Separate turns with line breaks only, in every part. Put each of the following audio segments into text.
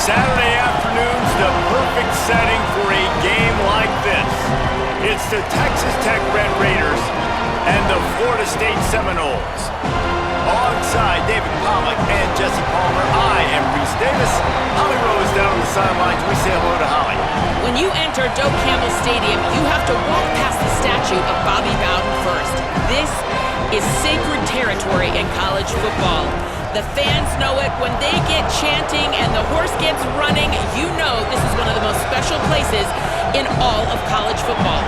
Saturday afternoon's the perfect setting for a game like this. It's the Texas Tech Red Raiders and the Florida State Seminoles. Alongside David Pollack and Jesse Palmer, I am Reese Davis. Holly Rowe is down on the sidelines. We say hello to Holly.
When you enter Doak Campbell Stadium, you have to walk past the statue of Bobby Bowden first. This is sacred territory in college football. The fans know it. When they get chanting and the horse gets running, you know this is one of the most special places in all of college football.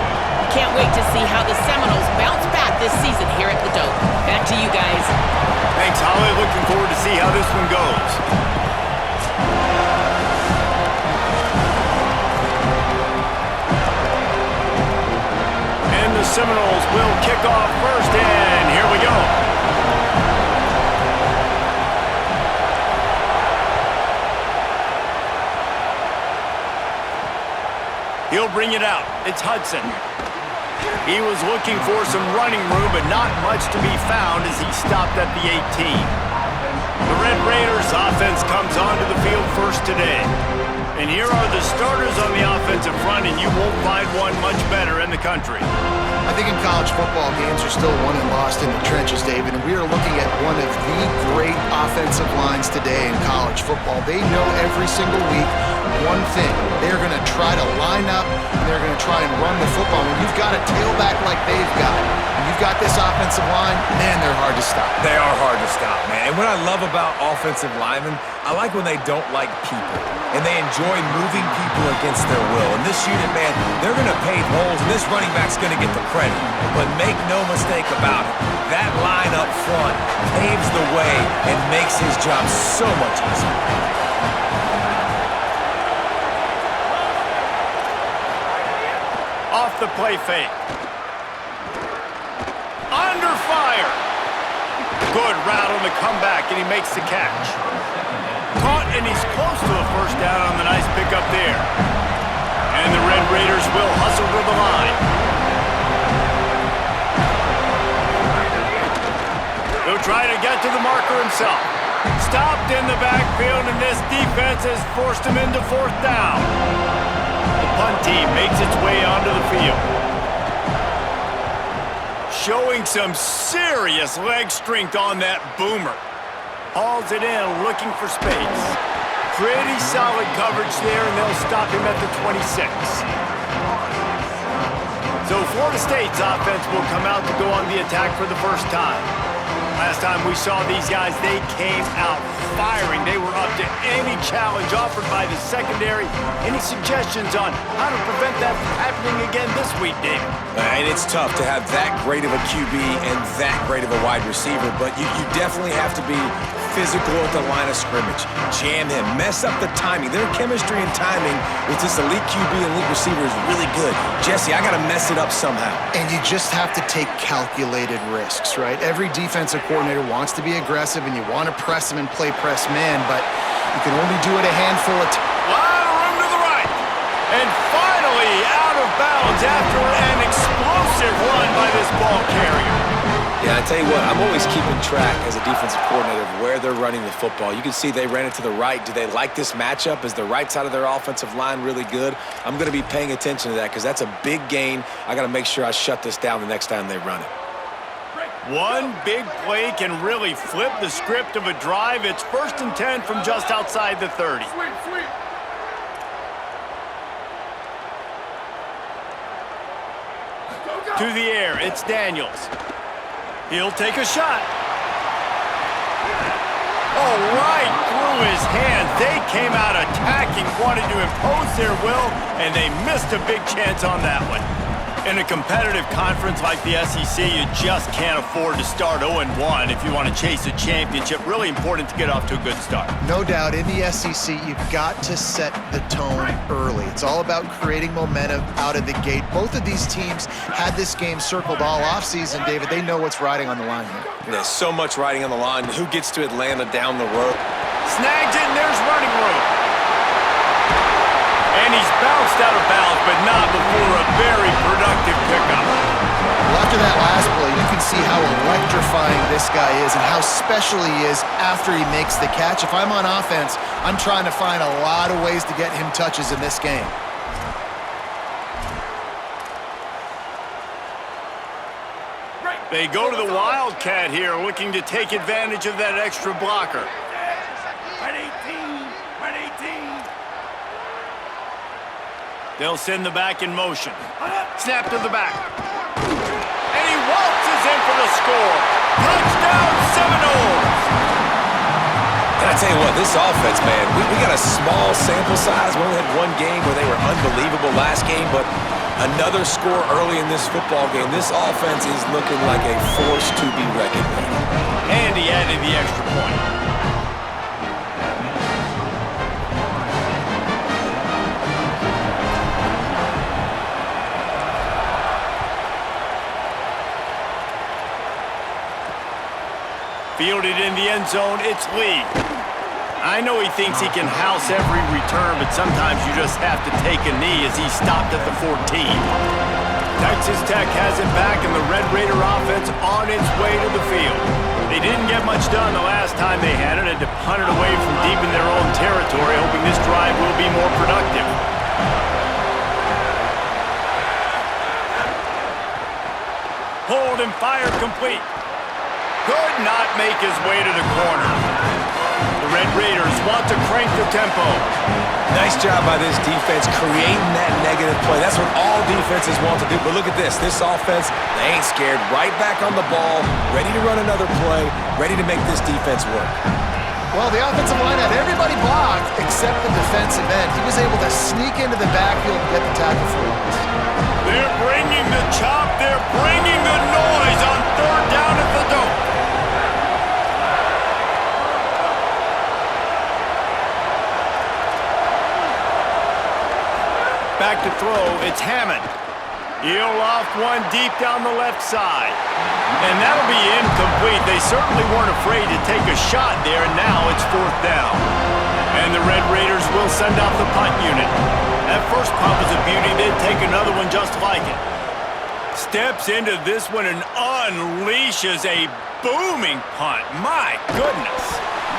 Can't wait to see how the Seminoles bounce back this season here at the Doak. Back to you guys.
Thanks, Holly. Looking forward to see how this one goes. And the Seminoles will kick off first, and here we go. He'll bring it out. It's Hudson. He was looking for some running room, but not much to be found as he stopped at the 18. The Red Raiders offense comes onto the field first today. And here are the starters on the offensive front, and you won't find one much better in the country.
I think in college football, games are still won and lost in the trenches, David, and we are looking at one of the great offensive lines today in college football. They know every single week one thing. They're going to try to line up, and they're going to try and run the football. When you've got a tailback like they've got, and you've got this offensive line, man, they're hard to stop.
They are hard to stop, man. And what I love about offensive linemen, I like when they don't like people, and they enjoy moving people against their will. And this unit, man, they're going to pave holes, and this running back's going to get the credit. But make no mistake about it, that line up front paves the way and makes his job so much easier.
Off the play fake. Under fire. Good route on the comeback, and he makes the catch. Caught, and he's close to a first down on the nice pickup there. And the Red Raiders will hustle to the line. He'll try to get to the marker himself. Stopped in the backfield, and this defense has forced him into fourth down. The punt team makes its way onto the field. Showing some serious leg strength on that boomer. Hauls it in, looking for space. Pretty solid coverage there, and they'll stop him at the 26. So Florida State's offense will come out to go on the attack for the first time. Last time we saw these guys, they came out firing. They were up to any challenge offered by the secondary. Any suggestions on how to prevent that from happening again this week, David?
And it's tough to have that great of a QB and that great of a wide receiver, but you definitely have to be physical at the line of scrimmage. Jam him, mess up the timing. Their chemistry and timing with this elite QB and elite receiver is really good. Jesse, I got to mess it up somehow.
And you just have to take calculated risks, right? Every defensive coordinator wants to be aggressive, and you want to press them and play press man, but you can only do it a handful of times.
A lot of room to the right. And finally out of bounds after an explosive run by this ball carrier.
Yeah, I tell you what, I'm always keeping track as a defensive coordinator of where they're running the football. You can see they ran it to the right. Do they like this matchup? Is the right side of their offensive line really good? I'm going to be paying attention to that because that's a big gain. I got to make sure I shut this down the next time they run it.
One big play can really flip the script of a drive. It's 1st and 10 from just outside the 30. To the air, it's Daniels. He'll take a shot. Oh, right through his hands. They came out attacking, wanted to impose their will, and they missed a big chance on that one. In a competitive conference like the SEC, you just can't afford to start 0-1 if you want to chase a championship. Really important to get off to a good start.
No doubt, in the SEC, you've got to set the tone early. It's all about creating momentum out of the gate. Both of these teams had this game circled all offseason, David. They know what's riding on the line here.
There's so much riding on the line. Who gets to Atlanta down the road?
Snagged it, and there's running room. And he's bounced out of bounds, but not before a very productive pickup.
Well, after that last play, you can see how electrifying this guy is and how special he is after he makes the catch. If I'm on offense, I'm trying to find a lot of ways to get him touches in this game.
They go to the Wildcat here, looking to take advantage of that extra blocker. Red 18. They'll send the back in motion. Snap to the back. And he waltzes in for the score. Touchdown Seminoles!
And I tell you what, this offense, man, we got a small sample size. We only had one game where they were unbelievable last game, but another score early in this football game. This offense is looking like a force to be reckoned with.
And he added the extra point. Fielded in the end zone, it's Lee. I know he thinks he can house every return, but sometimes you just have to take a knee as he stopped at the 14. Texas Tech has it back, and the Red Raider offense on its way to the field. They didn't get much done the last time they had it, and to punt it away from deep in their own territory, hoping this drive will be more productive. Hold and fire complete. Could not make his way to the corner. The Red Raiders want to crank the tempo.
Nice job by this defense creating that negative play. That's what all defenses want to do. But look at this. This offense, they ain't scared. Right back on the ball, ready to run another play, ready to make this defense work.
Well, the offensive line had everybody blocked except the defensive end. He was able to sneak into the backfield and get the tackle for loss.
They're bringing the chop. They're bringing the noise on third down at the Doak. Back to throw, it's Hammond. He'll loft one deep down the left side. And that'll be incomplete. They certainly weren't afraid to take a shot there, and now it's fourth down. And the Red Raiders will send out the punt unit. That first punt was a beauty. They'd take another one just like it. Steps into this one and unleashes a booming punt. My goodness.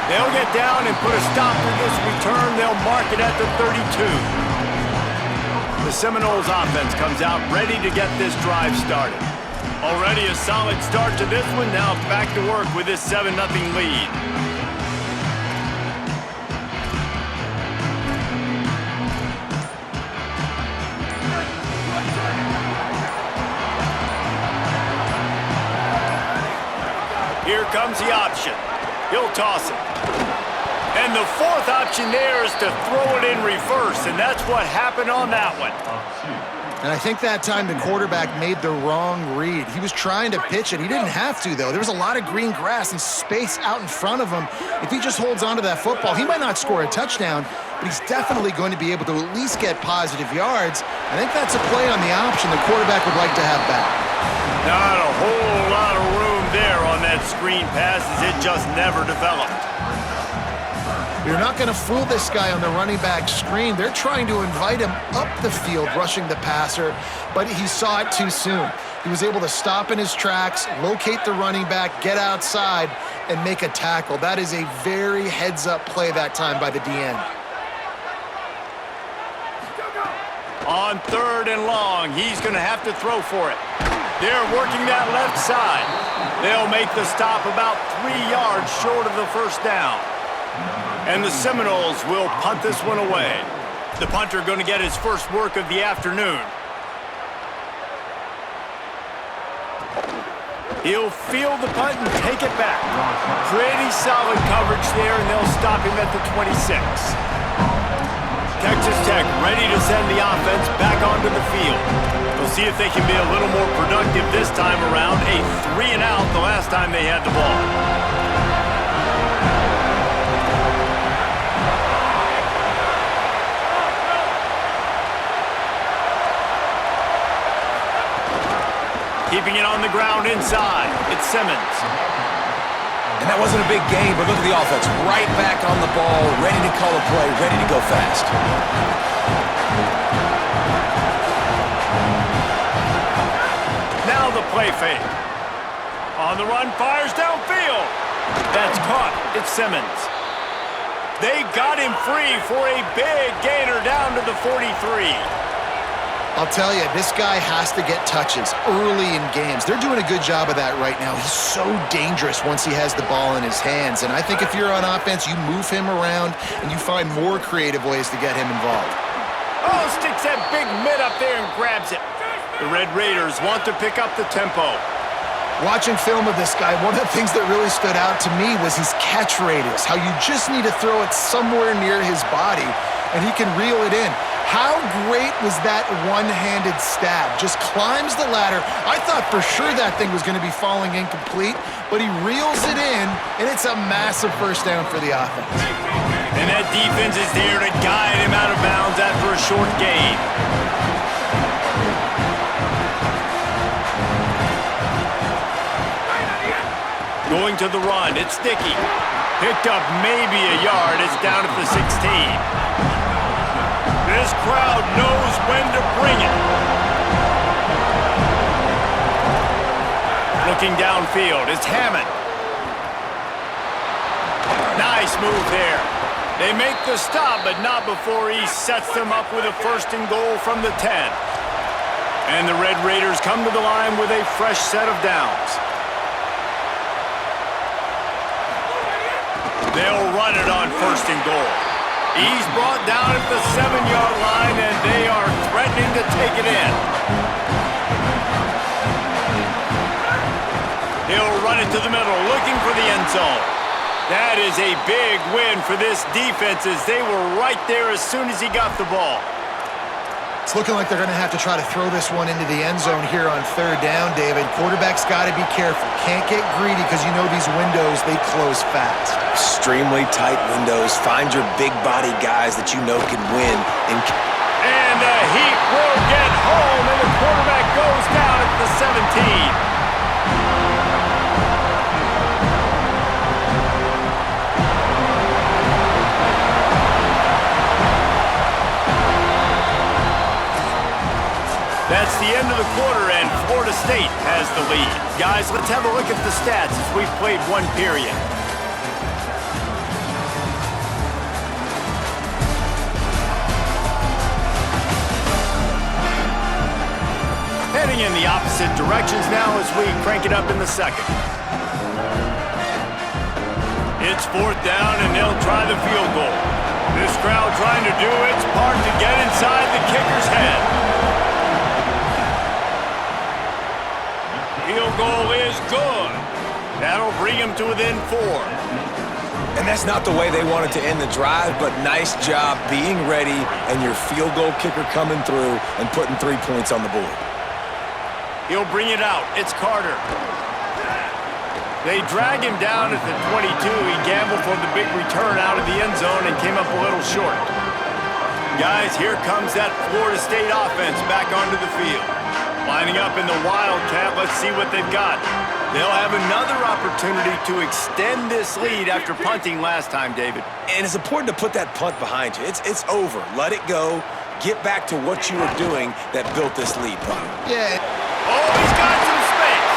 They'll get down and put a stop to this return. They'll mark it at the 32. The Seminoles offense comes out ready to get this drive started. Already a solid start to this one. Now back to work with this 7-0 lead. Here comes the option. He'll toss it. And the fourth option there is to throw it in reverse, and that's what happened on that one.
And I think that time the quarterback made the wrong read. He was trying to pitch it. He didn't have to, though. There was a lot of green grass and space out in front of him. If he just holds on to that football, he might not score a touchdown, but he's definitely going to be able to at least get positive yards. I think that's a play on the option the quarterback would like to have back.
Not a whole lot of room there on that screen pass as it just never developed.
You're not going to fool this guy on the running back screen. They're trying to invite him up the field, rushing the passer, but he saw it too soon. He was able to stop in his tracks, locate the running back, get outside, and make a tackle. That is a very heads-up play that time by the DN.
On third and long, he's going to have to throw for it. They're working that left side. They'll make the stop about 3 yards short of the first down. And the Seminoles will punt this one away. The punter going to get his first work of the afternoon. He'll field the punt and take it back. Pretty solid coverage there, and they'll stop him at the 26. Texas Tech ready to send the offense back onto the field. We'll see if they can be a little more productive this time around. A 3-and-out the last time they had the ball. Keeping it on the ground inside. It's Simmons.
And that wasn't a big game, but look at the offense. Right back on the ball, ready to call a play, ready to go fast.
Now the play fake. On the run, fires downfield. That's caught. It's Simmons. They got him free for a big gainer down to the 43.
I'll tell you, this guy has to get touches early in games. They're doing a good job of that right now. He's so dangerous once he has the ball in his hands. And I think if you're on offense, you move him around and you find more creative ways to get him involved.
Oh, sticks that big mid up there and grabs it. The Red Raiders want to pick up the tempo.
Watching film of this guy, one of the things that really stood out to me was his catch radius, how you just need to throw it somewhere near his body, and he can reel it in. How great was that one-handed stab? Just climbs the ladder. I thought for sure that thing was going to be falling incomplete, but he reels it in, and it's a massive first down for the offense.
And that defense is there to guide him out of bounds after a short gain. Going to the run, it's Dickey. Picked up maybe a yard, it's down at the 16. This crowd knows when to bring it. Looking downfield, it's Hammond. Nice move there. They make the stop, but not before he sets them up with a first and goal from the 10. And the Red Raiders come to the line with a fresh set of downs. They'll run it on first and goal. He's brought down at the 7-yard line, and they are threatening to take it in. He'll run it to the middle, looking for the end zone. That is a big win for this defense, as they were right there as soon as he got the ball.
It's looking like they're going to have to try to throw this one into the end zone here on third down, David. Quarterback's got to be careful. Can't get greedy because you know these windows, they close fast.
Extremely tight windows. Find your big body guys that you know can win.
And the Heat will get home, and the quarterback goes down at the 17. That's the end of the quarter, and Florida State has the lead. Guys, let's have a look at the stats as we've played one period. Heading in the opposite directions now as we crank it up in the second. It's fourth down, and they'll try the field goal. This crowd trying to do its part to get inside the kicker's head. Field goal is good. That'll bring him to within 4.
And that's not the way they wanted to end the drive, but nice job being ready and your field goal kicker coming through and putting 3 points on the board.
He'll bring it out. It's Carter. They drag him down at the 22. He gambled for the big return out of the end zone and came up a little short. Guys, here comes that Florida State offense back onto the field. Lining up in the Wildcat, let's see what they've got. They'll have another opportunity to extend this lead after punting last time, David.
And it's important to put that punt behind you. It's over. Let it go. Get back to what you were doing that built this lead, Brian.
Yeah.
Oh, he's got some space.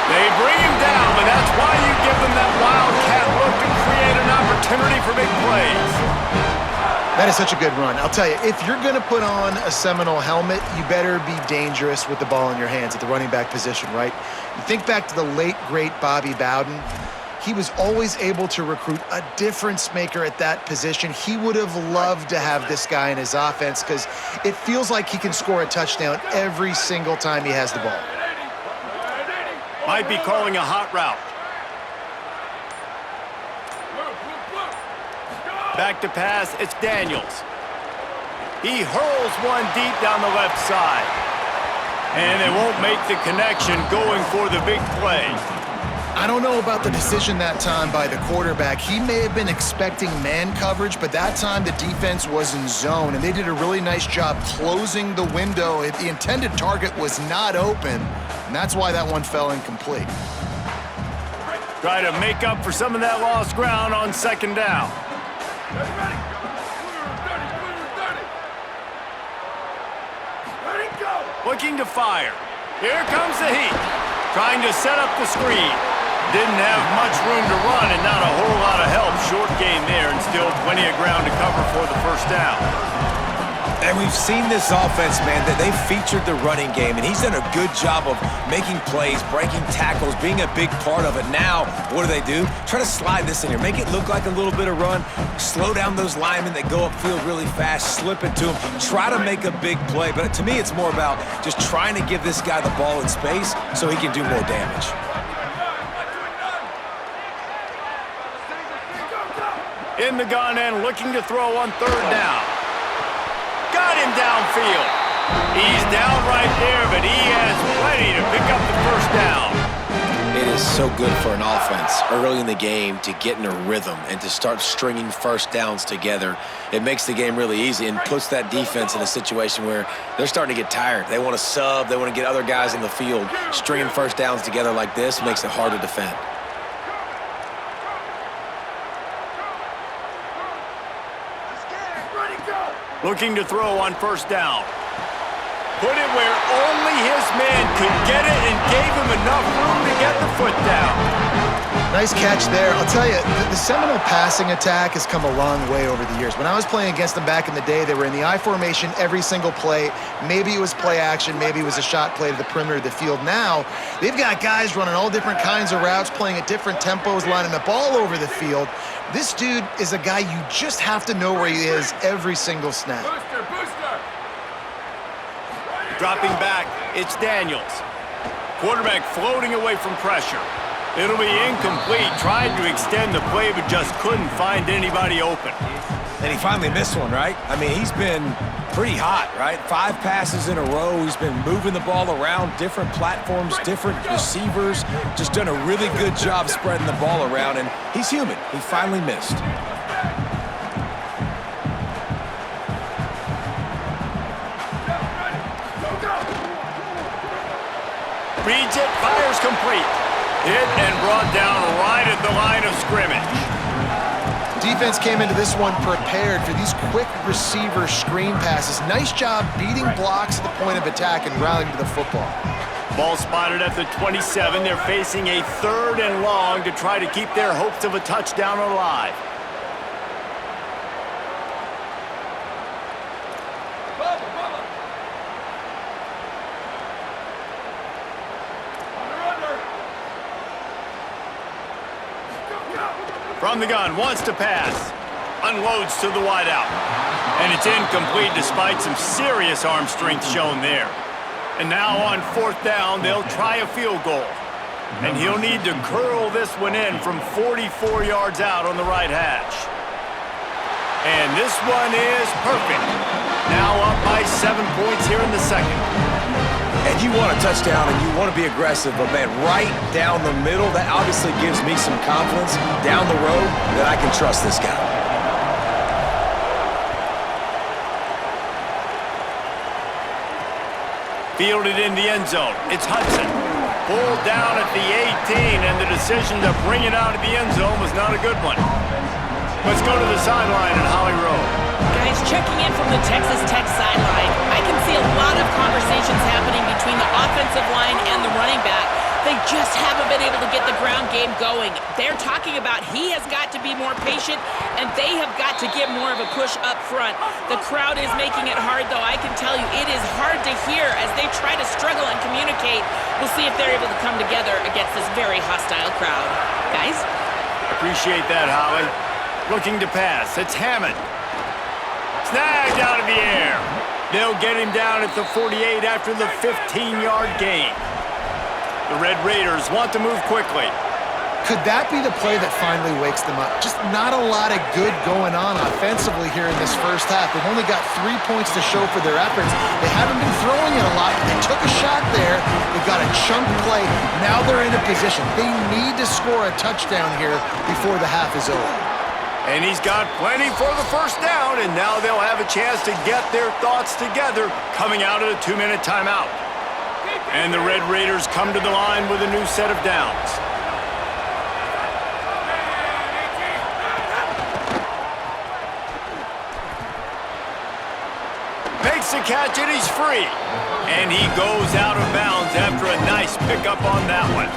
They bring him down, but that's why you give them that Wildcat look to create an opportunity for big plays.
That is such a good run. I'll tell you, if you're going to put on a Seminole helmet, you better be dangerous with the ball in your hands at the running back position, right? You think back to the late, great Bobby Bowden. He was always able to recruit a difference maker at that position. He would have loved to have this guy in his offense because it feels like he can score a touchdown every single time he has the ball.
Might be calling a hot route. Back to pass, it's Daniels. He hurls one deep down the left side. And they won't make the connection going for the big play.
I don't know about the decision that time by the quarterback. He may have been expecting man coverage, but that time the defense was in zone, and they did a really nice job closing the window. The intended target was not open, and that's why that one fell incomplete.
Try to make up for some of that lost ground on second down. Looking to fire. Here comes the Heat. Trying to set up the screen. Didn't have much room to run and not a whole lot of help. Short gain there and still plenty of ground to cover for the first down.
And we've seen this offense, man, that they've featured the running game, and he's done a good job of making plays, breaking tackles, being a big part of it. Now, what do? Try to slide this in here. Make it look like a little bit of run. Slow down those linemen that go upfield really fast. Slip it to him. Try to make a big play. But to me, it's more about just trying to give this guy the ball in space so he can do more damage.
In the gun and looking to throw on third down. Got him downfield. He's down right there, but he has plenty to pick up the first down.
It is so good for an offense early in the game to get in a rhythm and to start stringing first downs together. It makes the game really easy and puts that defense in a situation where they're starting to get tired. They want to sub. They want to get other guys in the field. Stringing first downs together like this makes it hard to defend.
Looking to throw on first down. Put it where only his man could get it and gave him enough room to get the foot down.
Nice catch there. I'll tell you, the Seminole passing attack has come a long way over the years. When I was playing against them back in the day, they were in the I formation every single play. Maybe it was play action, maybe it was a shot play to the perimeter of the field. Now, they've got guys running all different kinds of routes, playing at different tempos, lining up all over the field. This dude is a guy you just have to know where he is every single snap.
Dropping back, it's Daniels. Quarterback floating away from pressure. It'll be incomplete. Tried to extend the play, but just couldn't find anybody open.
And he finally missed one, right? I mean, he's been pretty hot, right? 5 passes in a row. He's been moving the ball around, different platforms, different receivers. Just done a really good job spreading the ball around, and he's human. He finally missed.
Reads it, fires complete. Hit and brought down right at the line of scrimmage.
Defense came into this one prepared for these quick receiver screen passes. Nice job beating blocks at the point of attack and rallying to the football.
Ball spotted at the 27. They're facing a 3rd and long to try to keep their hopes of a touchdown alive. From the gun, wants to pass. Unloads to the wideout. And it's incomplete despite some serious arm strength shown there. And now on 4th down, they'll try a field goal. And he'll need to curl this one in from 44 yards out on the right hash. And this one is perfect. Now up by 7 points here in the second.
And you want a touchdown and you want to be aggressive, but man, right down the middle, that obviously gives me some confidence down the road that I can trust this guy.
Fielded in the end zone. It's Hudson. Pulled down at the 18, and the decision to bring it out of the end zone was not a good one. Let's go to the sideline at Holly Rowe.
Guys, checking in from the Texas Tech sideline, I can see a lot of conversations happening between the offensive line and the running back. They just haven't been able to get the ground game going. They're talking about he has got to be more patient, and they have got to get more of a push up front. The crowd is making it hard, though. I can tell you it is hard to hear as they try to struggle and communicate. We'll see if they're able to come together against this very hostile crowd. Guys?
Appreciate that, Holly. Looking to pass. It's Hammond. Snagged out of the air. They'll get him down at the 48 after the 15-yard gain. The Red Raiders want to move quickly.
Could that be the play that finally wakes them up? Just not a lot of good going on offensively here in this first half. They've only got 3 points to show for their efforts. They haven't been throwing it a lot. They took a shot there. They got a chunk play. Now they're in a position. They need to score a touchdown here before the half is over.
And he's got plenty for the first down, and now they'll have a chance to get their thoughts together coming out of the 2-minute timeout. And the Red Raiders come to the line with a new set of downs. makes the catch and he's free. And he goes out of bounds after a nice pickup on that one.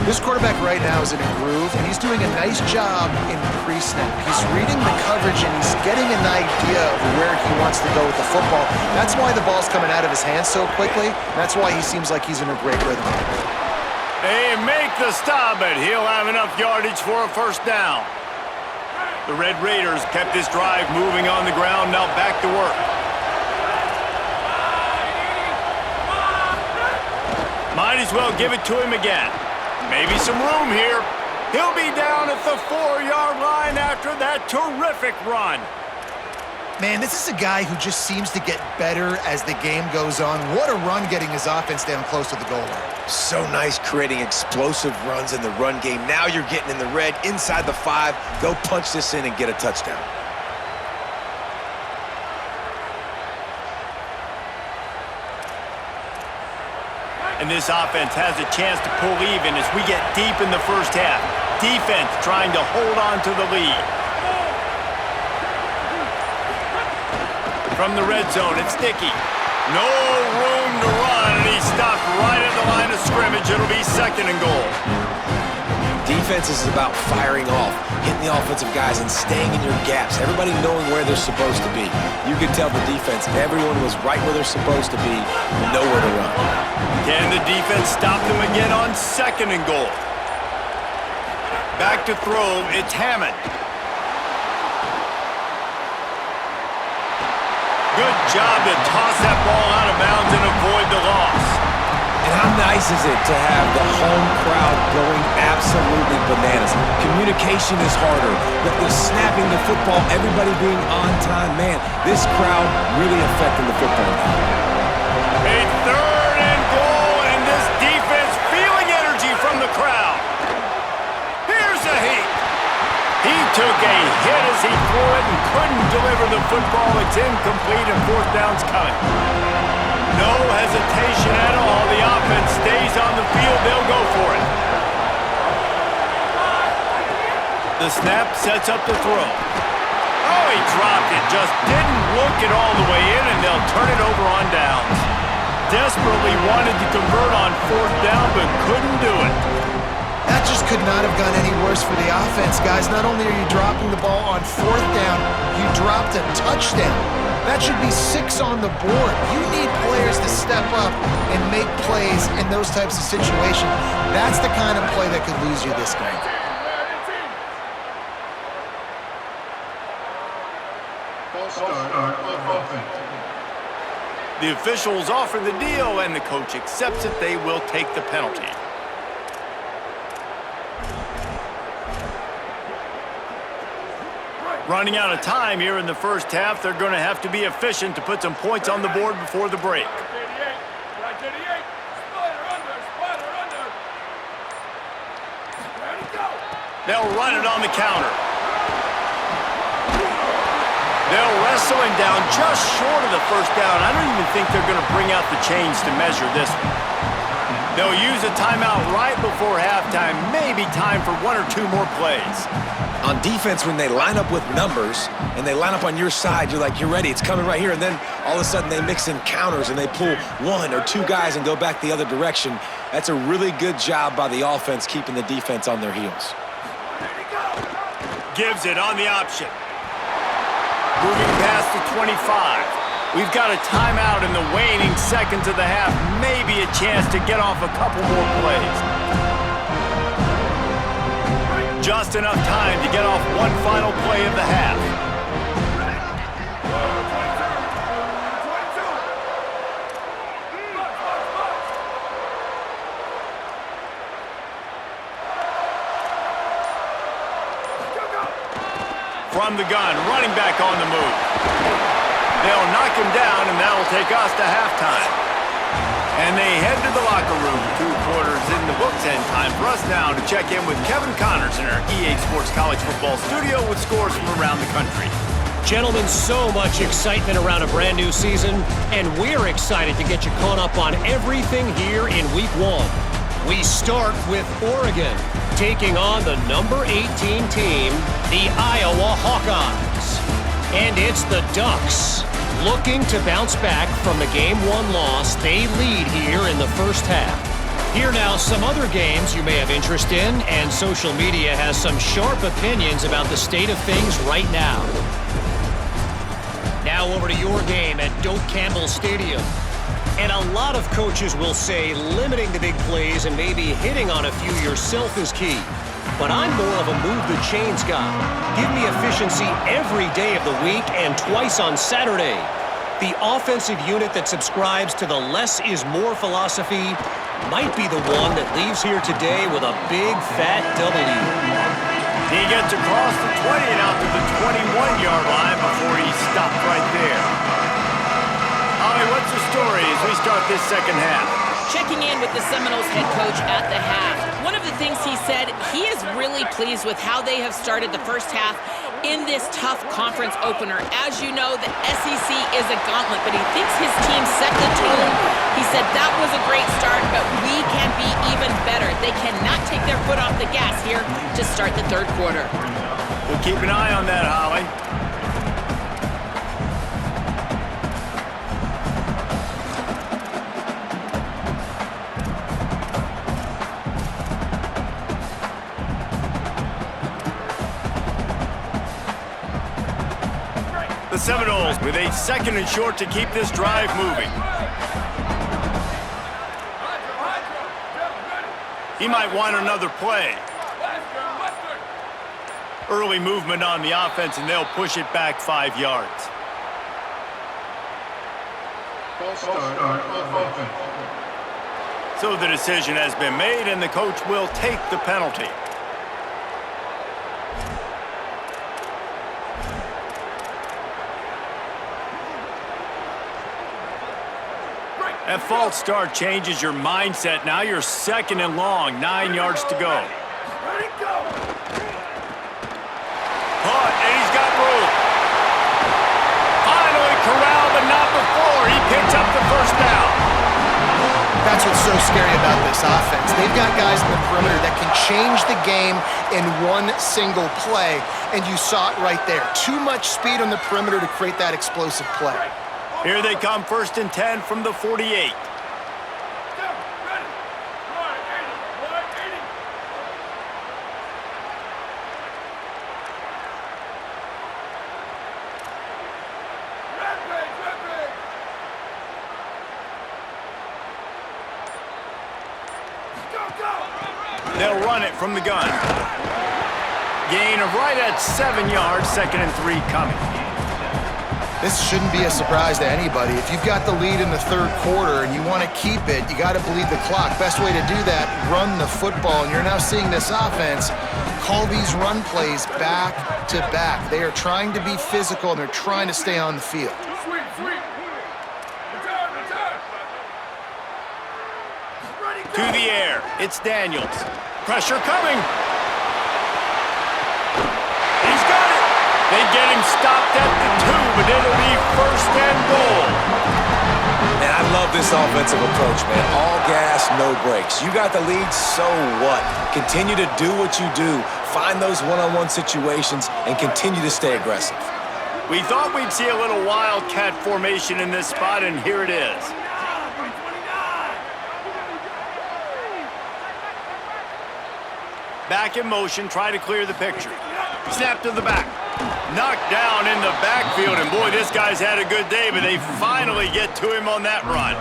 This quarterback right now is in a groove, and he's doing a nice job in pre-snap. He's reading the coverage, and he's getting an idea of where he wants to go with the football. That's why the ball's coming out of his hands so quickly. That's why he seems like he's in a great rhythm.
They make the stop, but he'll have enough yardage for a first down. The Red Raiders kept this drive moving on the ground, now back to work. Might as well give it to him again. Maybe some room here. He'll be down at the 4-yard line after that terrific run.
Man, this is a guy who just seems to get better as the game goes on. What a run getting his offense down close to the goal line.
So nice creating explosive runs in the run game. Now you're getting in the red, inside the 5. Go punch this in and get a touchdown.
And this offense has a chance to pull even as we get deep in the first half. Defense trying to hold on to the lead. From the red zone, it's Dickey. No room to run, and he stopped right at the line of scrimmage. It'll be 2nd and goal.
Defense is about firing off, hitting the offensive guys and staying in your gaps. Everybody knowing where they're supposed to be. You can tell the defense, everyone was right where they're supposed to be, nowhere to run.
Can the defense stop them again on 2nd and goal? Back to throw, it's Hammond. Good job to toss that ball out of bounds and avoid the loss.
And how nice is it to have the home crowd going absolutely bananas? Communication is harder. The snapping the football, everybody being on time. Man, this crowd really affecting the football game.
A 3rd and goal, and this defense feeling energy from the crowd. Here's a heat. He took a hit as he threw it and couldn't deliver the football. It's incomplete and 4th down's coming. No hesitation at all. The offense stays on the field. They'll go for it. The snap sets up the throw. Oh, he dropped it. Just didn't look it all the way in, and they'll turn it over on downs. Desperately wanted to convert on 4th down, but couldn't do it.
That just could not have gone any worse for the offense, guys. Not only are you dropping the ball on 4th down, you dropped a touchdown. That should be 6 on the board. You need players to step up and make plays in those types of situations. That's the kind of play that could lose you this game.
The officials offer the deal, and the coach accepts it. They will take the penalty. Running out of time here in the first half. They're going to have to be efficient to put some points on the board before the break. They'll run it on the counter. They'll wrestle him down just short of the first down. I don't even think they're going to bring out the chains to measure this one. They'll use a timeout right before halftime. Maybe time for 1 or 2 more plays.
On defense, when they line up with numbers and they line up on your side, you're like, you're ready, it's coming right here. And then all of a sudden they mix in counters and they pull 1 or 2 guys and go back the other direction. That's a really good job by the offense keeping the defense on their heels.
Gives it on the option. Moving past the 25. We've got a timeout in the waning seconds of the half. Maybe a chance to get off a couple more plays. Just enough time to get off one final play of the half. From the gun, running back on the move. They'll knock him down, and that'll take us to halftime. And they head to the locker room. 2 quarters in the books, and time for us now to check in with Kevin Connors in our EA Sports College Football studio with scores from around the country.
Gentlemen, so much excitement around a brand new season, and we're excited to get you caught up on everything here in Week 1. We start with Oregon, taking on the number 18 team, the Iowa Hawkeyes. And it's the Ducks Looking to bounce back from the Game 1 loss, they lead here in the first half. Here now, some other games you may have interest in, and social media has some sharp opinions about the state of things right now. Now over to your game at Doak Campbell Stadium. And a lot of coaches will say limiting the big plays and maybe hitting on a few yourself is key. But I'm more of a move the chains guy. Give me efficiency every day of the week and twice on Saturday. The offensive unit that subscribes to the less is more philosophy might be the one that leaves here today with a big fat W.
He gets across the 20 and out to the 21-yard line before he stopped right there. Holly, what's the story as we start this second half?
Checking in with the Seminoles head coach at the half. One of the things he said, he is really pleased with how they have started the first half in this tough conference opener. As you know, the SEC is a gauntlet, but he thinks his team set the tone. He said that was a great start, but we can be even better. They cannot take their foot off the gas here to start the third quarter.
We'll keep an eye on that, Holly. The Seminoles with a second and short to keep this drive moving. He might want another play. Early movement on the offense, and they'll push it back 5 yards. So the decision has been made, and the coach will take the penalty. That false start changes your mindset. Now you're second and long, 9 yards to go. Caught, and he's got room. Finally corralled, but not before. He picks up the first down.
That's what's so scary about this offense. They've got guys in the perimeter that can change the game in one single play, and you saw it right there. Too much speed on the perimeter to create that explosive play.
Here they come, 1st and 10 from the 48. They'll run it from the gun. Gain of right at 7 yards, 2nd and 3 coming.
This shouldn't be a surprise to anybody. If you've got the lead in the third quarter and you want to keep it, you got to bleed the clock. Best way to do that, run the football. And you're now seeing this offense call these run plays back to back. They are trying to be physical, and they're trying to stay on the field.
To the air, it's Daniels. Pressure coming. He's got it. They get him stopped at the 2, but it'll be 1st and goal.
And I love this offensive approach, man. All gas, no brakes. You got the lead, so what? Continue to do what you do. Find those one-on-one situations and continue to stay aggressive.
We thought we'd see a little wildcat formation in this spot, and here it is. Back in motion, try to clear the picture. Snap to the back. Knocked down in the backfield, and boy, this guy's had a good day, but they finally get to him on that run.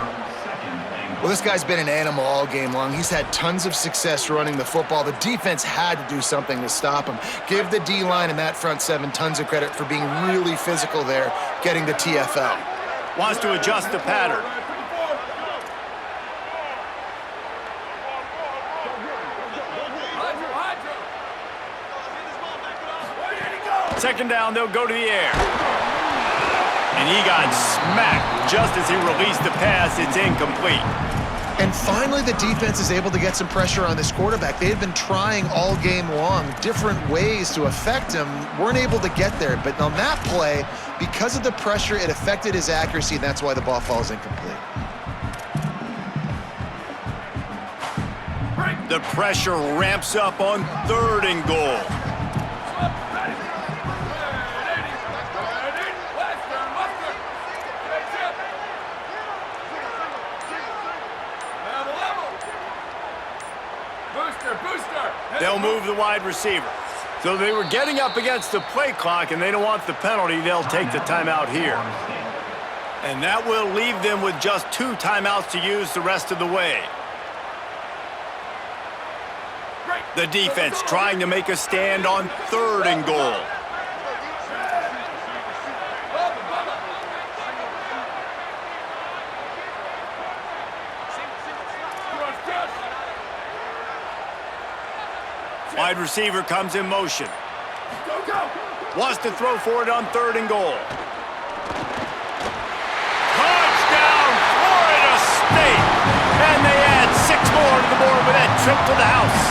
Well, this guy's been an animal all game long. He's had tons of success running the football. The defense had to do something to stop him. Give the D-line and that front seven tons of credit for being really physical there, getting the TFL.
Wants to adjust the pattern. Second down, they'll go to the air. And he got smacked just as he released the pass. It's incomplete.
And finally, the defense is able to get some pressure on this quarterback. They had been trying all game long, different ways to affect him, weren't able to get there. But on that play, because of the pressure, it affected his accuracy, and that's why the ball falls incomplete.
The pressure ramps up on 3rd and goal. They'll move the wide receiver. So they were getting up against the play clock, and they don't want the penalty. They'll take the timeout here. And that will leave them with just 2 timeouts to use the rest of the way. The defense trying to make a stand on 3rd and goal. Wide receiver comes in motion. Wants to throw for it on 3rd and goal. Touchdown, Florida State! And they add 6 more to the board with that trip to the house.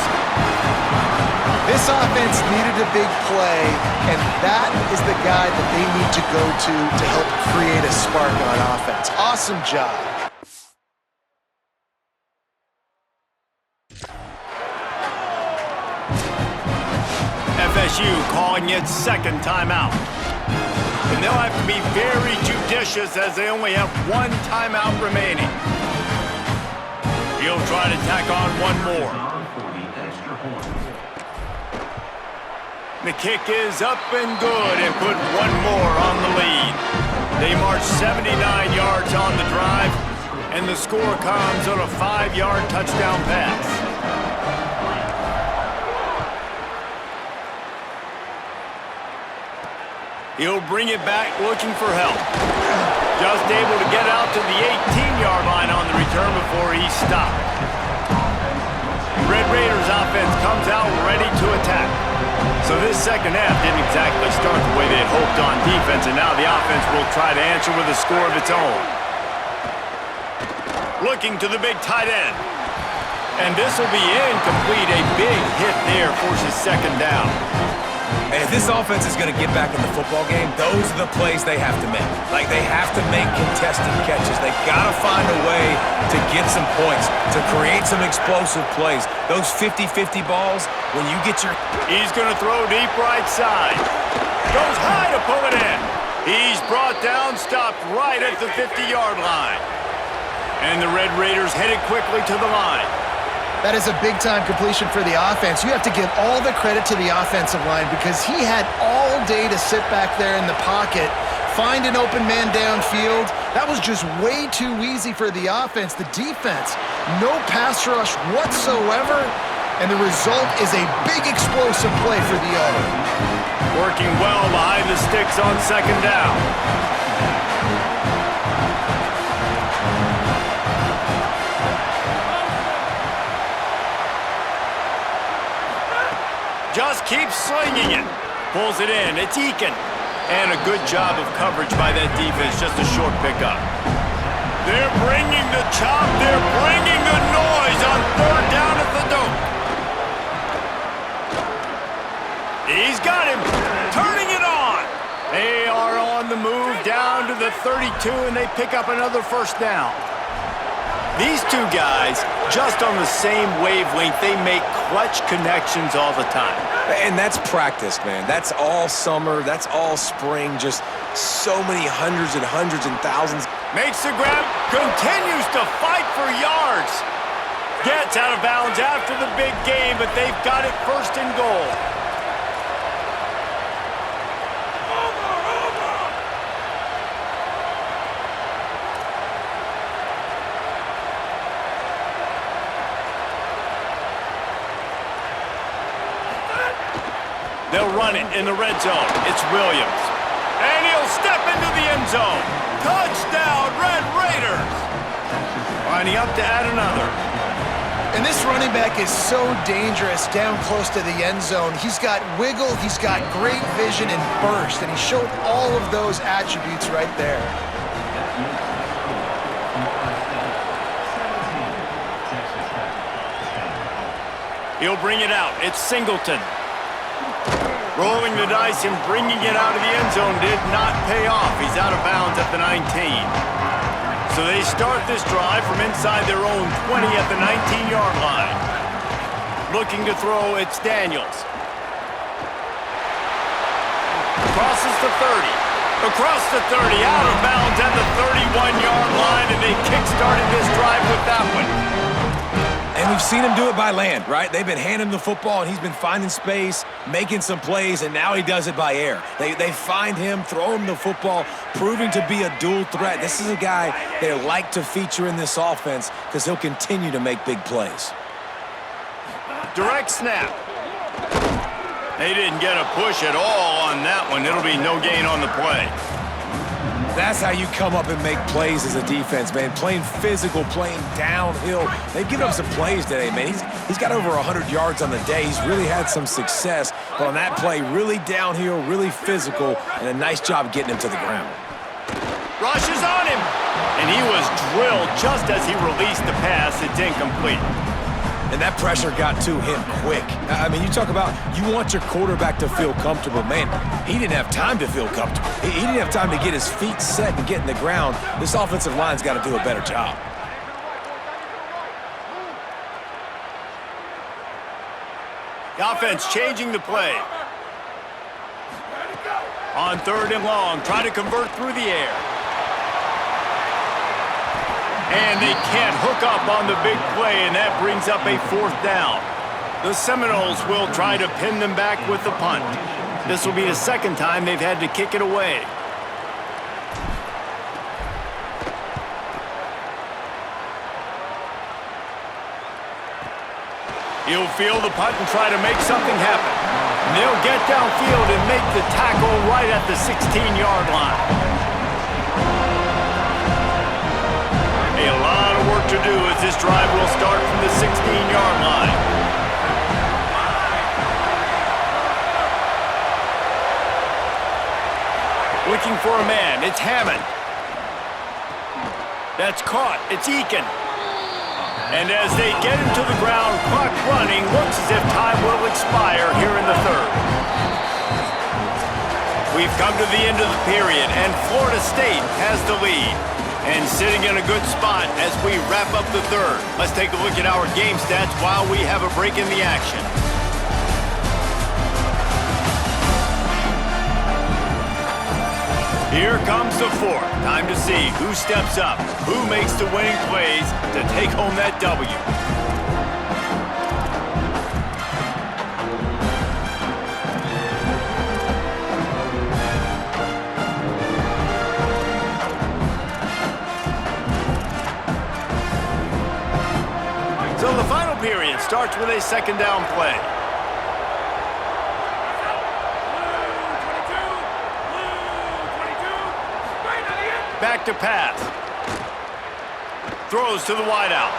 This offense needed a big play, and that is the guy that they need to go to help create a spark on offense. Awesome job.
FSU calling its 2nd timeout. And they'll have to be very judicious as they only have 1 timeout remaining. He'll try to tack on 1 more. The kick is up and good and put 1 more on the lead. They march 79 yards on the drive, and the score comes on a 5-yard touchdown pass. He'll bring it back looking for help. Just able to get out to the 18-yard line on the return before he's stopped. Red Raiders offense comes out ready to attack. So this second half didn't exactly start the way they had hoped on defense, and now the offense will try to answer with a score of its own. Looking to the big tight end. And this will be incomplete. A big hit there forces 2nd down.
And if this offense is going to get back in the football game, those are the plays they have to make. Like, they have to make contested catches. They got to find a way to get some points, to create some explosive plays. Those 50-50 balls, when you get your...
He's going to throw deep right side. Goes high to pull it in. He's brought down, stopped right at the 50-yard line. And the Red Raiders headed quickly to the line.
That is a big-time completion for the offense. You have to give all the credit to the offensive line because he had all day to sit back there in the pocket, find an open man downfield. That was just way too easy for the offense. The defense, no pass rush whatsoever, and the result is a big explosive play for the O.
Working well behind the sticks on 2nd down. Just keeps slinging it. Pulls it in. It's Eakin. And a good job of coverage by that defense. Just a short pickup. They're bringing the chop. They're bringing the noise on 3rd down at the Doak. He's got him. Turning it on. They are on the move down to the 32, and they pick up another 1st down. These 2 guys, just on the same wavelength, they make clutch connections all the time.
And that's practice, man. That's all summer. That's all spring. Just so many hundreds and thousands.
Makes the grab, continues to fight for yards. Gets out of bounds after the big game, but they've got it 1st and goal. They'll run it in the red zone. It's Williams. And he'll step into the end zone. Touchdown, Red Raiders. Lining up to add another.
And this running back is so dangerous down close to the end zone. He's got wiggle, he's got great vision and burst, and he showed all of those attributes right there.
He'll bring it out. It's Singleton. Rolling the dice and bringing it out of the end zone did not pay off. He's out of bounds at the 19. So they start this drive from inside their own 20 at the 19-yard line. Looking to throw, it's Daniels. Crosses the 30. Across the 30, out of bounds at the 31-yard line, and they kick-started this drive with that one.
And And we've seen him do it by land, right? They've been handing him the football, and he's been finding space, making some plays, and now he does it by air. They find him, throw him the football, proving to be a dual threat. This is a guy they like to feature in this offense because he'll continue to make big plays.
Direct snap. They didn't get a push at all on that one. It'll be no gain on the play.
That's how you come up and make plays as a defense, man. Playing physical, playing downhill. They've given up some plays today, man. He's got over 100 yards on the day. He's really had some success. But on that play, really downhill, really physical, and a nice job getting him to the ground.
Rushes on him. And he was drilled just as he released the pass. It's incomplete.
And that pressure got to him quick. I mean, you talk about you want your quarterback to feel comfortable. Man, he didn't have time to feel comfortable. He didn't have time to get his feet set and get in the ground. This offensive line's got to do a better job.
The offense changing the play. On 3rd and long, try to convert through the air. And they can't hook up on the big play, and that brings up a 4th down. The Seminoles will try to pin them back with the punt. This will be the 2nd time they've had to kick it away. He'll field the punt and try to make something happen. And they'll get downfield and make the tackle right at the 16-yard line. A lot of work to do as this drive will start from the 16-yard line. Looking for a man. It's Hammond. That's caught. It's Eakin. And as they get him to the ground, clock running, looks as if time will expire here in the 3rd. We've come to the end of the period, and Florida State has the lead. And sitting in a good spot as we wrap up the 3rd. Let's take a look at our game stats while we have a break in the action. Here comes the 4th. Time to see who steps up, who makes the winning plays to take home that W. So the final period starts with a 2nd down play. Back to pass. Throws to the wideout.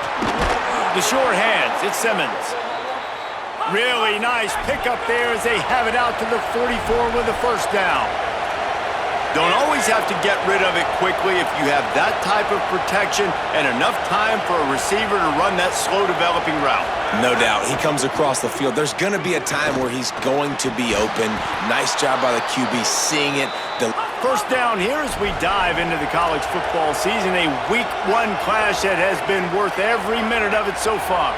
The short hands, it's Simmons. Really nice pickup there as they have it out to the 44 with a 1st down. Don't always have to get rid of it quickly if you have that type of protection and enough time for a receiver to run that slow-developing route.
No doubt. He comes across the field. There's going to be a time where he's going to be open. Nice job by the QB seeing it.
1st down here as we dive into the college football season. A Week 1 clash that has been worth every minute of it so far.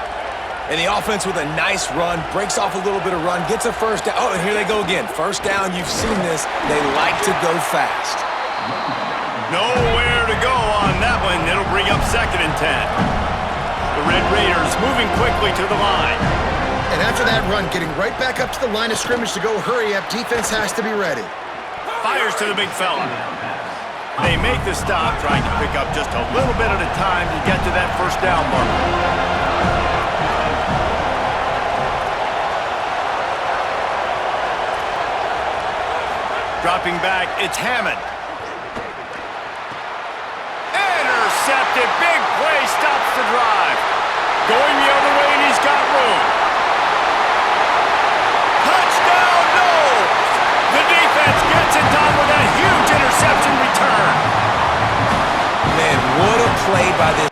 And the offense with a nice run, breaks off a little bit of run, gets a 1st down. Oh, and here they go again. 1st down, you've seen this. They like to go fast.
Nowhere to go on that one. It'll bring up 2nd and 10. The Red Raiders moving quickly to the line.
And after that run, getting right back up to the line of scrimmage to go hurry up, defense has to be ready.
Fires to the big fella. They make the stop, trying to pick up just a little bit at a time to get to that 1st down marker. Dropping back, it's Hammond. Intercepted, big play, stops the drive. Going the other way, and he's got room. Touchdown, Noles! The defense gets it done with a huge interception return.
Man, what a play by this.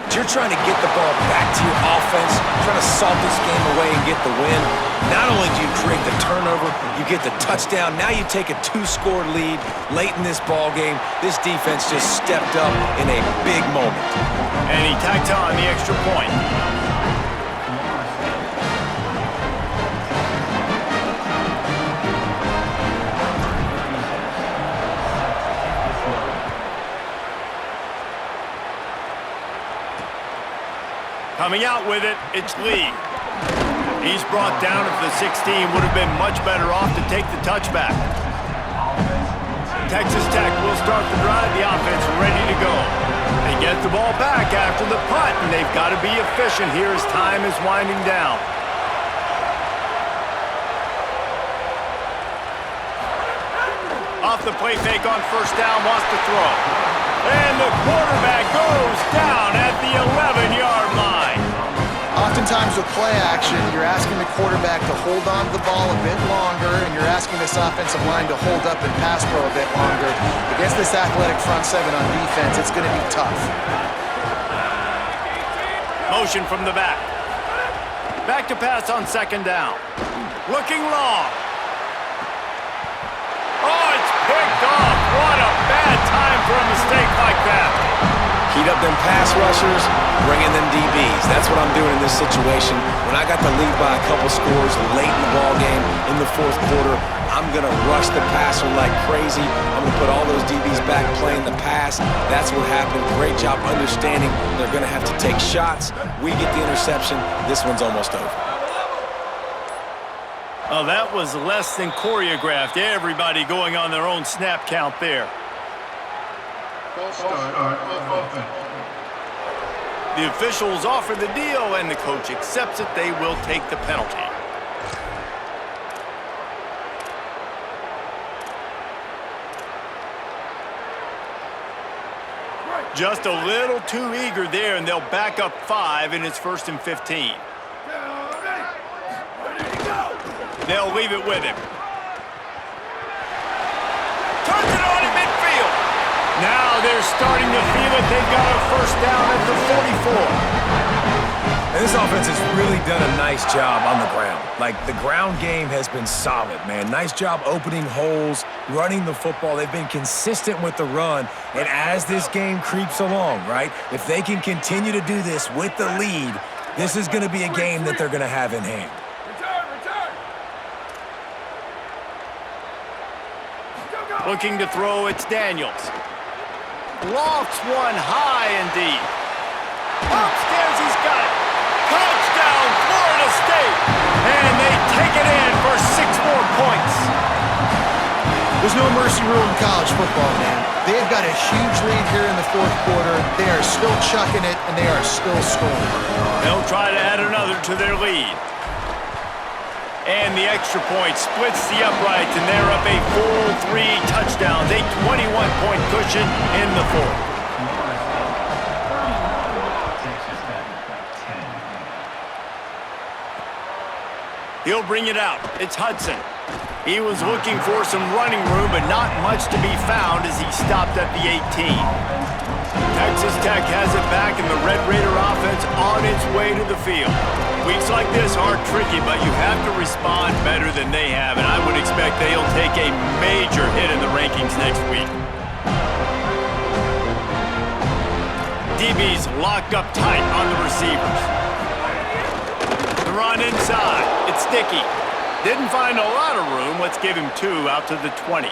You're trying to get the ball back to your offense, trying to salt this game away and get the win. Not only do you create the turnover, you get the touchdown. Now you take a 2-score lead late in this ball game. This defense just stepped up in a big moment.
And he tacked on the extra point. Coming out with it, it's Lee. He's brought down at the 16, would have been much better off to take the touchback. Texas Tech will start the drive, the offense ready to go. They get the ball back after the punt, and they've got to be efficient here as time is winding down. Off the play fake on first down, wants to throw. And the quarterback goes down at the 11-yard line.
Oftentimes with play action, you're asking the quarterback to hold on to the ball a bit longer, and you're asking this offensive line to hold up and pass pro a bit longer. Against this athletic front seven on defense, it's going to be tough.
Motion from the back. Back to pass on second down. Looking long. Oh, it's picked off. What a bad time for a mistake like that.
Heat up them pass rushers, bring in them DBs. That's what I'm doing in this situation. When I got the lead by a couple scores late in the ball game in the fourth quarter, I'm going to rush the passer like crazy. I'm going to put all those DBs back playing the pass. That's what happened. Great job understanding they're going to have to take shots. We get the interception. This one's almost over.
Oh, that was less than choreographed. Everybody going on their own snap count there. The officials offer the deal, and the coach accepts it. They will take the penalty. Just a little too eager there, and they'll back up 5, and it's 1st and 15. They'll leave it with him. Turns it on in midfield. Now they're starting to feel it. They've got a first down at the 44.
And this offense has really done a nice job on the ground. Like, the ground game has been solid, man. Nice job opening holes, running the football. They've been consistent with the run. And as this game creeps along, right, if they can continue to do this with the lead, this is going to be a game that they're going to have in hand.
Looking to throw, it's Daniels. Lofts one high and deep. Upstairs, he's got it. Touchdown, Florida State. And they take it in for 6 more points.
There's no mercy rule in college football, man. They've got a huge lead here in the fourth quarter. They are still chucking it, and they are still scoring.
They'll try to add another to their lead. And the extra point splits the uprights, and they're up a full 3 touchdowns, a 21-point cushion in the fourth. He'll bring it out. It's Hudson. He was looking for some running room, but not much to be found as he stopped at the 18. Texas Tech has it back, and the Red Raider offense on its way to the field. Weeks like this are tricky, but you have to respond better than they have, and I would expect they'll take a major hit in the rankings next week. DB's locked up tight on the receivers. The run inside. It's Sticky. Didn't find a lot of room. Let's give him 2 out to the 20.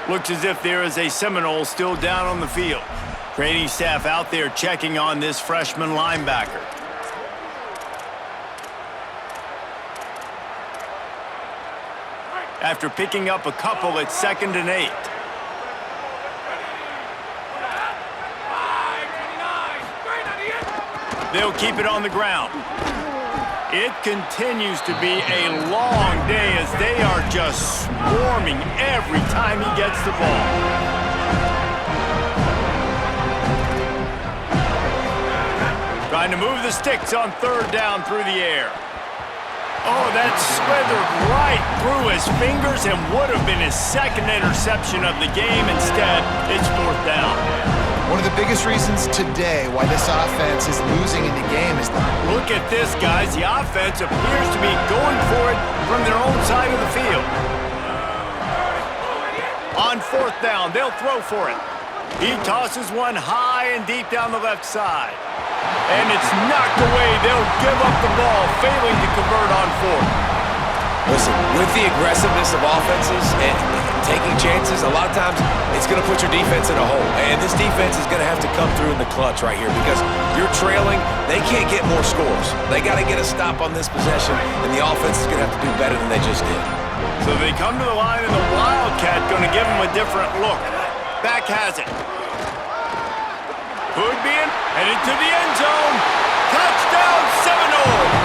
Looks as if there is a Seminole still down on the field. Training staff out there checking on this freshman linebacker. After picking up a couple, it's 2nd and 8. They'll keep it on the ground. It continues to be a long day as they are just swarming every time he gets the ball. Trying to move the sticks on 3rd down through the air. Oh, that slithered right through his fingers and would have been his 2nd interception of the game. Instead, it's 4th down.
One of the biggest reasons today why this offense is losing in the game is that.
Look at this, guys. The offense appears to be going for it from their own side of the field. On 4th down, they'll throw for it. He tosses one high and deep down the left side. And it's knocked away. They'll give up the ball, failing to convert on 4th.
Listen, with the aggressiveness of offenses and taking chances, a lot of times it's going to put your defense in a hole. And this defense is going to have to come through in the clutch right here because you're trailing. They can't get more scores. They got to get a stop on this possession, and the offense is going to have to do better than they just did.
So they come to the line, and the Wildcat going to give them a different look. Back has it. Could be in, headed to the end zone. Touchdown, Seminoles!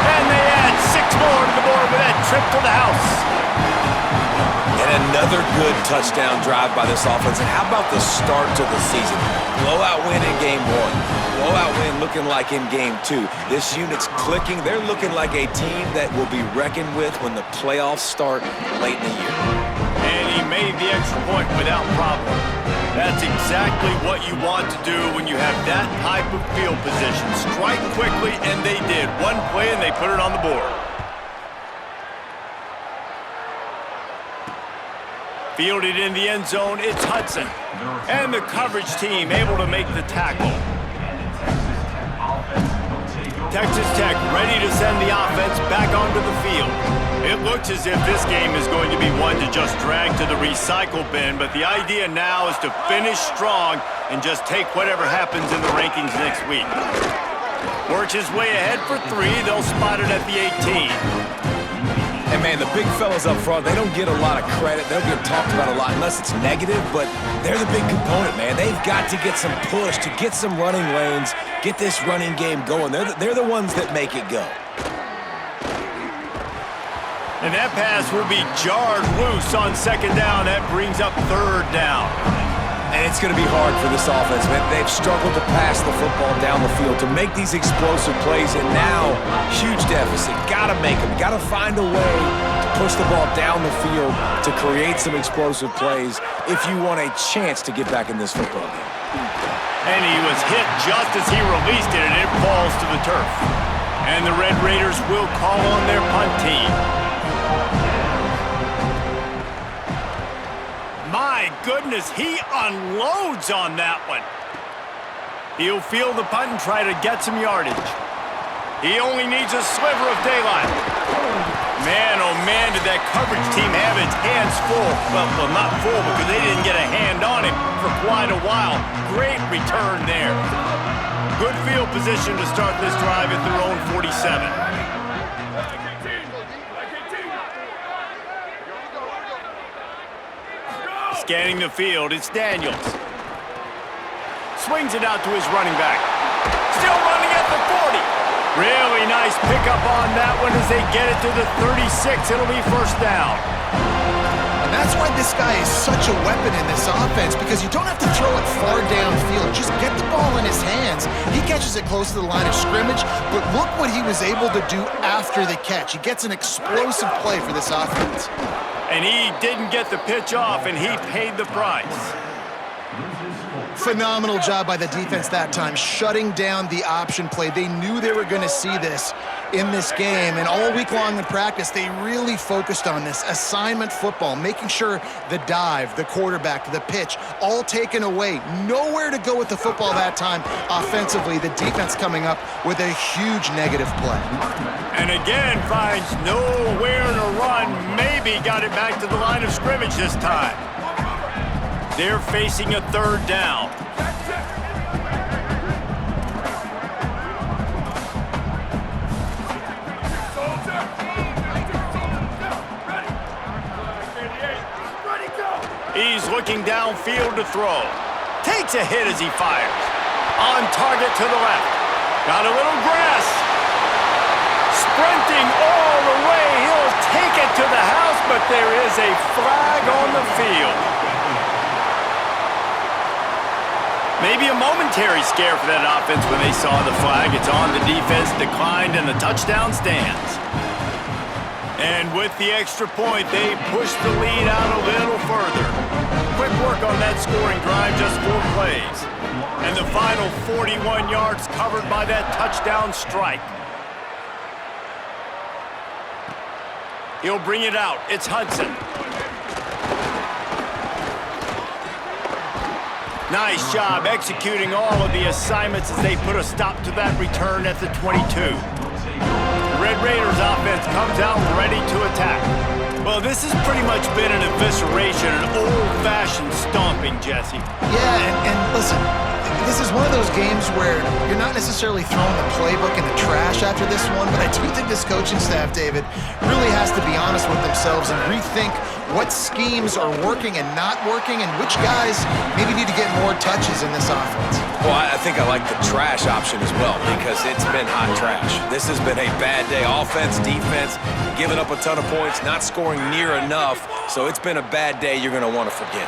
And they add 6 more to the board with that trip to the house.
And another good touchdown drive by this offense. And how about the start to the season? Blowout win in game 1. Blowout win looking like in game 2. This unit's clicking. They're looking like a team that will be reckoned with when the playoffs start late in the year.
And he made the extra point without problem. That's exactly what you want to do when you have that type of field position. Strike quickly, and they did. One play, and they put it on the board. Fielded in the end zone, it's Hudson. And the coverage team able to make the tackle. Texas Tech ready to send the offense back onto the field. It looks as if this game is going to be one to just drag to the recycle bin, but the idea now is to finish strong and just take whatever happens in the rankings next week. Works his way ahead for 3. They'll spot it at the 18.
And, man, the big fellas up front, they don't get a lot of credit. They don't get talked about a lot unless it's negative, but they're the big component, man. They've got to get some push, to get some running lanes, get this running game going. They're the ones that make it go.
And that pass will be jarred loose on 2nd down. That brings up 3rd down.
And it's going to be hard for this offense, man. They've struggled to pass the football down the field, to make these explosive plays, and now, huge deficit. Got to make them. Got to find a way to push the ball down the field to create some explosive plays if you want a chance to get back in this football game.
And he was hit just as he released it, and it falls to the turf. And the Red Raiders will call on their punt team. My goodness, he unloads on that one. He'll field the punt and try to get some yardage. He only needs a sliver of daylight. Man, oh man, did that coverage team have its hands full. Well, not full because they didn't get a hand on him for quite a while. Great return there. Good field position to start this drive at their own 47. Scanning the field, it's Daniels. Swings it out to his running back. Still running at the 40. Really nice pickup on that one as they get it to the 36. It'll be 1st down.
And that's why this guy is such a weapon in this offense, because you don't have to throw it far downfield. Just get the ball in his hands. He catches it close to the line of scrimmage, but look what he was able to do after the catch. He gets an explosive play for this offense.
And he didn't get the pitch off, and he paid the price.
Phenomenal job by the defense that time, shutting down the option play. They knew they were going to see this in this game, and all week long in practice, they really focused on this assignment football, making sure the dive, the quarterback, the pitch, all taken away. Nowhere to go with the football that time offensively. The defense coming up with a huge negative play.
And again, finds nowhere to run. Maybe got it back to the line of scrimmage this time. They're facing a 3rd down. He's looking downfield to throw. Takes a hit as he fires. On target to the left. Got a little grass. Sprinting all the way. He'll take it to the house, but there is a flag on the field. Maybe a momentary scare for that offense when they saw the flag. It's on, the defense declined, and the touchdown stands. And with the extra point, they push the lead out a little further. Quick work on that scoring drive, just 4 plays. And the final 41 yards covered by that touchdown strike. He'll bring it out. It's Hudson. Nice job executing all of the assignments as they put a stop to that return at the 22. The Red Raiders offense comes out ready to attack. Well, this has pretty much been an evisceration, an old-fashioned stomping, Jesse.
Yeah, and listen, this is one of those games where you're not necessarily throwing the playbook in the trash after this one, but I do think this coaching staff, David, really has to be honest with themselves and rethink what schemes are working and not working and which guys maybe need to get more touches in this offense.
Well, I think I like the trash option as well because it's been hot trash. This has been a bad day. Offense, defense, giving up a ton of points, not scoring near enough. So it's been a bad day you're going to want to forget.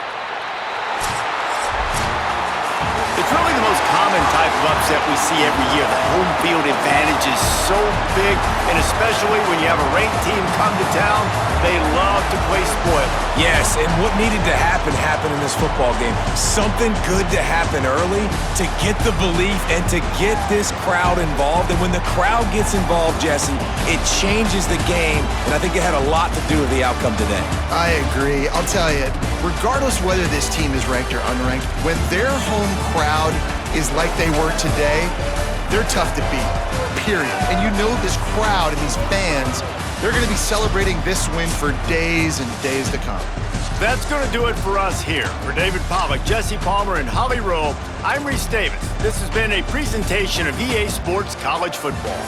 It's really the most common type of upset we see every year. The home field advantage is so big, and especially when you have a ranked team come to town, they love to play spoiler.
Yes, and what needed to happen happened in this football game. Something good to happen early to get the belief and to get this crowd involved. And when the crowd gets involved, Jesse, it changes the game, and I think it had a lot to do with the outcome today.
I agree. I'll tell you, regardless whether this team is ranked or unranked, when their home crowd is like they were today, they're tough to beat, period. And you know this crowd and these fans, they're going to be celebrating this win for days and days to come.
That's going to do it for us here. For David Pollack, Jesse Palmer, and Holly Rowe, I'm Reese Davis. This has been a presentation of EA Sports College Football.